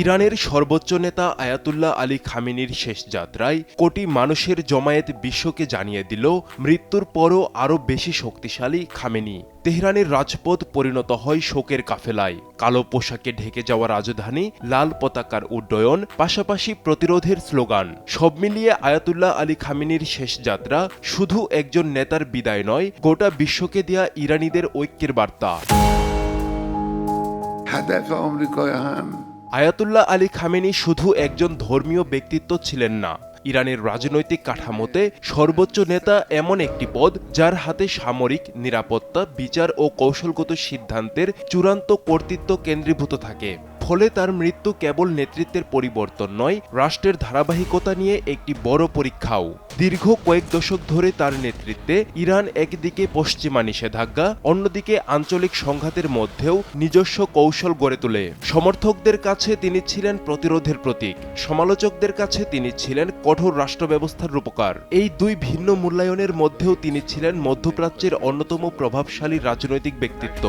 ইরানের সর্বোচ্চ নেতা আয়াতুল্লাহ আলী খামেনির শেষ যাত্রায় কোটি মানুষের জমায়েত বিশ্বকে জানিয়ে দিল মৃত্যুর পরও আরও বেশি শক্তিশালী খামেনি। তেহরানের রাজপথ পরিণত হয় শোকের কাফেলায়। কালো পোশাকে ঢেকে যাওয়া রাজধানী, লাল পতাকার উড্ডয়ন, পাশাপাশি প্রতিরোধের স্লোগান। সব মিলিয়ে আয়াতুল্লাহ আলী খামেনির শেষ যাত্রা শুধু একজন নেতার বিদায় নয়, গোটা বিশ্বকে দেয়া ইরানিদের ঐক্যের বার্তা। আয়াতুল্লাহ আলী খামেনি শুধু একজন ধর্মীয় ব্যক্তিত্ব ছিলেন না, ইরানের রাজনৈতিক কাঠামোতে সর্বোচ্চ নেতা এমন একটি পদ যার হাতে সামরিক, নিরাপত্তা, বিচার ও কৌশলগত সিদ্ধান্তের চূড়ান্ত কর্তৃত্ব কেন্দ্রীভূত থাকে। ফলে তার মৃত্যু কেবল নেতৃত্বের পরিবর্তন নয়, রাষ্ট্রের ধারাবাহিকতা নিয়ে একটি বড় পরীক্ষাও। দীর্ঘ কয়েক দশক ধরে তার নেতৃত্বে ইরান একদিকে পশ্চিমা নিষেধাজ্ঞা, অন্যদিকে আঞ্চলিক সংঘাতের মধ্যেও নিজস্ব কৌশল গড়ে তোলে। সমর্থকদের কাছে তিনি ছিলেন প্রতিরোধের প্রতীক, সমালোচকদের কাছে তিনি ছিলেন কঠোর রাষ্ট্র ব্যবস্থার রূপকার। এই দুই ভিন্ন মূল্যায়নের মধ্যেও তিনি ছিলেন মধ্যপ্রাচ্যের অন্যতম প্রভাবশালী রাজনৈতিক ব্যক্তিত্ব।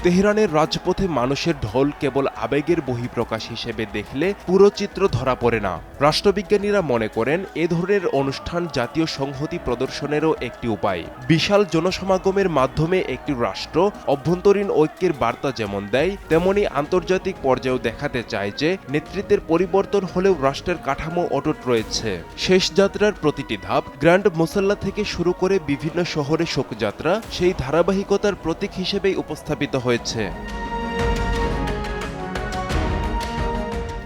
তেহরানের রাজপথে মানুষের ঢল কেবল আবেগের বহিঃপ্রকাশ হিসেবে দেখলে পুরো চিত্র ধরা পড়ে না। রাষ্ট্রবিজ্ঞানীরা মনে করেন এ ধরনের অনুষ্ঠান জাতীয় সংহতি প্রদর্শনেরও একটি উপায়। বিশাল জনসমাগমের মাধ্যমে একটি রাষ্ট্র অভ্যন্তরীণ ঐক্যের বার্তা যেমন দেয়, তেমনি আন্তর্জাতিক পর্যায়েও দেখাতে চায় যে নেতৃত্বের পরিবর্তন হলেও রাষ্ট্রের কাঠামো অটুট রয়েছে। শেষ যাত্রার প্রতিটি ধাপ, গ্র্যান্ড মুসাল্লা থেকে শুরু করে বিভিন্ন শহরে শোকযাত্রা, সেই ধারাবাহিকতার প্রতীক হিসেবেই উপস্থাপিত হয়েছে।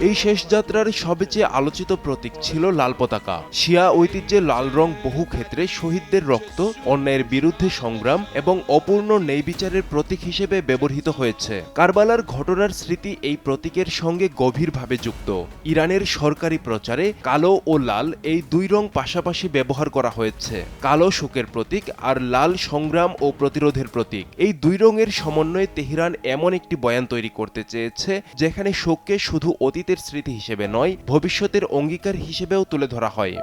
এই শেষ যাত্রার সবচেয়ে আলোচিত প্রতীক ছিল লাল পতাকা। শিয়া ঐতিহ্যে লাল রং বহু ক্ষেত্রে শহীদদের রক্ত, অন্যায়ের বিরুদ্ধে সংগ্রাম এবং অপূর্ণ ন্যায় বিচারের প্রতীক হিসেবে ব্যবহৃত হয়েছে। কারবালার ঘটনার স্মৃতি এই প্রতীকের সঙ্গে গভীরভাবে যুক্ত। ইরানের সরকারি প্রচারে কালো ও লাল এই দুই রং পাশাপাশি ব্যবহার করা হয়েছে। কালো শোকের প্রতীক আর লাল সংগ্রাম ও প্রতিরোধের প্রতীক। এই দুই রঙের সমন্বয়ে তেহরান এমন একটি বয়ান তৈরি করতে চেয়েছে যেখানে শোককে শুধু অতীত স্মৃতি হিসেবে নয়, ভবিষ্যতের অঙ্গীকার হিসেবেও তুলে ধরা হয়।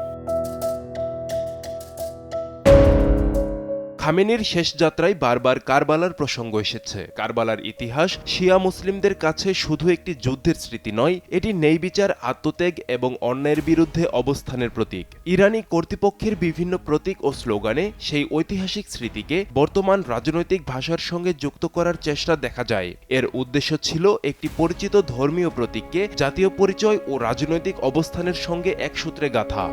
খামেনির শেষ যাত্রায় বারবার কারবালার প্রসঙ্গ এসেছে। কারবালার ইতিহাস শিয়া মুসলিমদের কাছে শুধু একটি যুদ্ধের স্মৃতি নয়, এটি ন্যায় বিচার, আত্মত্যাগ এবং অন্যায়ের বিরুদ্ধে অবস্থানের প্রতীক। ইরানি কর্তৃপক্ষের বিভিন্ন প্রতীক ও স্লোগানে সেই ঐতিহাসিক স্মৃতিকে বর্তমান রাজনৈতিক ভাষার সঙ্গে যুক্ত করার চেষ্টা দেখা যায়। এর উদ্দেশ্য ছিল একটি পরিচিত ধর্মীয় প্রতীককে জাতীয় পরিচয় ও রাজনৈতিক অবস্থানের সঙ্গে এক সূত্রে গাঁথা।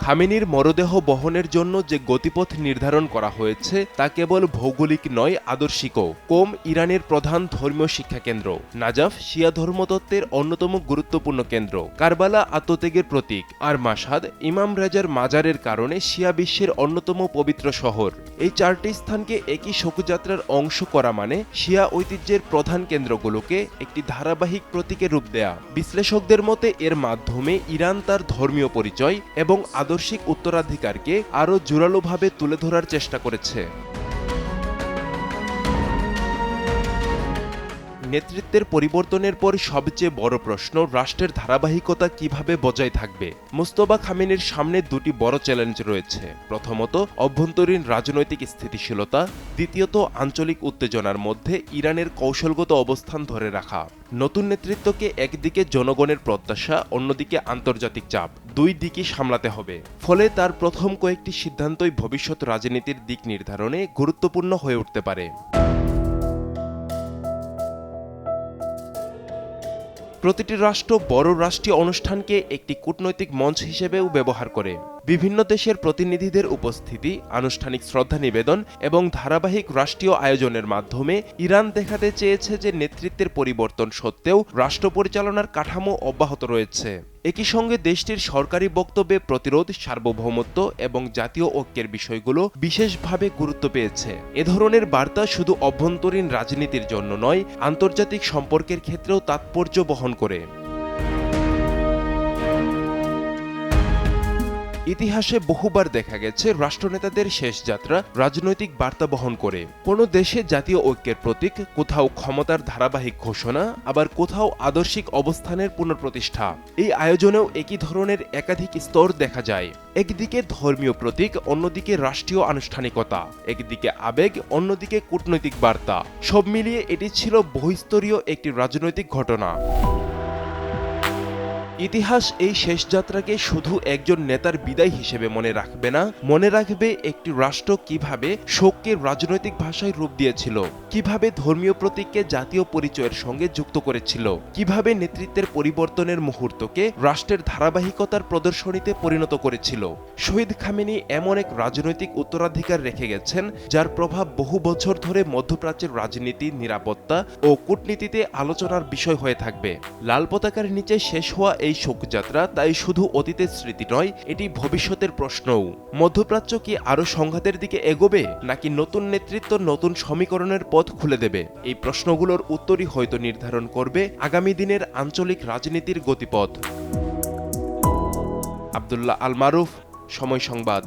খামেনির মরদেহ বহনের জন্য যে গতিপথ নির্ধারণ করা হয়েছে তা কেবল ভৌগোলিক নয়, আদর্শিকও। কোম ইরানের প্রধান ধর্মীয় শিক্ষাকেন্দ্র, নাজাফ শিয়া ধর্মতত্ত্বের অন্যতম গুরুত্বপূর্ণ কেন্দ্র, কারবালা আত্মত্যাগের প্রতীক, আর মাশহাদ ইমাম রেজার মাজারের কারণে শিয়া বিশ্বের অন্যতম পবিত্র শহর। এই চারটি স্থানকে একই শোকযাত্রার অংশ করা মানে শিয়া ঐতিহ্যের প্রধান কেন্দ্রগুলোকে একটি ধারাবাহিক প্রতীকের রূপ দেয়া। বিশ্লেষকদের মতে এর মাধ্যমে ইরান তার ধর্মীয় পরিচয় এবং আদর্শিক উত্তরাধিকারকে আরও জোরালোভাবে তুলে ধরার চেষ্টা করেছে। নেতৃত্বের পরিবর্তনের পর সবচেয়ে বড় প্রশ্ন, রাষ্ট্রের ধারাবাহিকতা কিভাবে বজায় থাকবে। মুস্তফা খামেনির সামনে দুটি বড় চ্যালেঞ্জ রয়েছে। প্রথমত, অভ্যন্তরীণ রাজনৈতিক স্থিতিশীলতা, দ্বিতীয়ত আঞ্চলিক উত্তেজনার মধ্যে ইরানের কৌশলগত অবস্থান ধরে রাখা। নতুন নেতৃত্বকে একদিকে জনগণের প্রত্যাশা, অন্যদিকে আন্তর্জাতিক চাপ, দুই দিকই সামলাতে হবে। ফলে তার প্রথম কয়েকটি সিদ্ধান্তই ভবিষ্যৎ রাজনীতির দিক নির্ধারণে গুরুত্বপূর্ণ হয়ে উঠতে পারে। প্রতিটি রাষ্ট্র বড় রাষ্ট্রীয় অনুষ্ঠানকে একটি কূটনৈতিক মঞ্চ হিসেবেও ব্যবহার করে। বিভিন্ন দেশের প্রতিনিধিদের উপস্থিতি, আনুষ্ঠানিক শ্রদ্ধা নিবেদন এবং ধারাবাহিক রাষ্ট্রীয় আয়োজনের মাধ্যমে ইরান দেখাতে চেয়েছে যে নেতৃত্বের পরিবর্তন সত্ত্বেও রাষ্ট্র পরিচালনার কাঠামো অব্যাহত রয়েছে। একই সঙ্গে দেশটির সরকারি বক্তব্যে প্রতিরোধ, সার্বভৌমত্ব এবং জাতীয় ঐক্যের বিষয়গুলো বিশেষভাবে গুরুত্ব পেয়েছে। এ ধরনের বার্তা শুধু অভ্যন্তরীণ রাজনীতির জন্য নয়, আন্তর্জাতিক সম্পর্কের ক্ষেত্রেও তাৎপর্য বহন করে। ইতিহাসে বহুবার দেখা গেছে রাষ্ট্রনেতাদের শেষ যাত্রা রাজনৈতিক বার্তা বহন করে। কোনো দেশে জাতীয় ঐক্যের প্রতীক, কোথাও ক্ষমতার ধারাবাহিক ঘোষণা, আবার কোথাও আদর্শিক অবস্থানের পুনঃপ্রতিষ্ঠা। এই আয়োজনেও একই ধরনের একাধিক স্তর দেখা যায়। একদিকে ধর্মীয় প্রতীক, অন্যদিকে রাষ্ট্রীয় আনুষ্ঠানিকতা, একদিকে আবেগ, অন্যদিকে কূটনৈতিক বার্তা। সব মিলিয়ে এটি ছিল বহুস্তরীয় একটি রাজনৈতিক ঘটনা। ইতিহাস এই শেষ যাত্রাকে শুধু একজন নেতার বিদায় হিসেবে মনে রাখবে না, মনে রাখবে একটি রাষ্ট্র কিভাবে শোককে রাজনৈতিক ভাষায় রূপ দিয়েছিল, কিভাবে ধর্মীয় প্রতীককে জাতীয় পরিচয়ের সঙ্গে যুক্ত করেছিল, কিভাবে নেতৃত্বের পরিবর্তনের মুহূর্তকে রাষ্ট্রের ধারাবাহিকতার প্রদর্শনীতে পরিণত করেছিল। শহীদ খামেনি এমন এক রাজনৈতিক উত্তরাধিকার রেখে গেছেন যার প্রভাব বহু বছর ধরে মধ্যপ্রাচ্যের রাজনীতি, নিরাপত্তা ও কূটনীতিতে আলোচনার বিষয় হয়ে থাকবে। লাল পতাকার নিচে শেষ হওয়া এই শোকযাত্রা তাই শুধু অতীতের স্মৃতি নয়, এটি ভবিষ্যতের প্রশ্নও। মধ্যপ্রাচ্য কি আরও সংঘাতের দিকে এগোবে, নাকি নতুন নেতৃত্ব নতুন সমীকরণের পথ খুলে দেবে? এই প্রশ্নগুলোর উত্তরই হয়তো নির্ধারণ করবে আগামী দিনের আঞ্চলিক রাজনীতির গতিপথ। আব্দুল্লাহ আল মারুফ, সময় সংবাদ।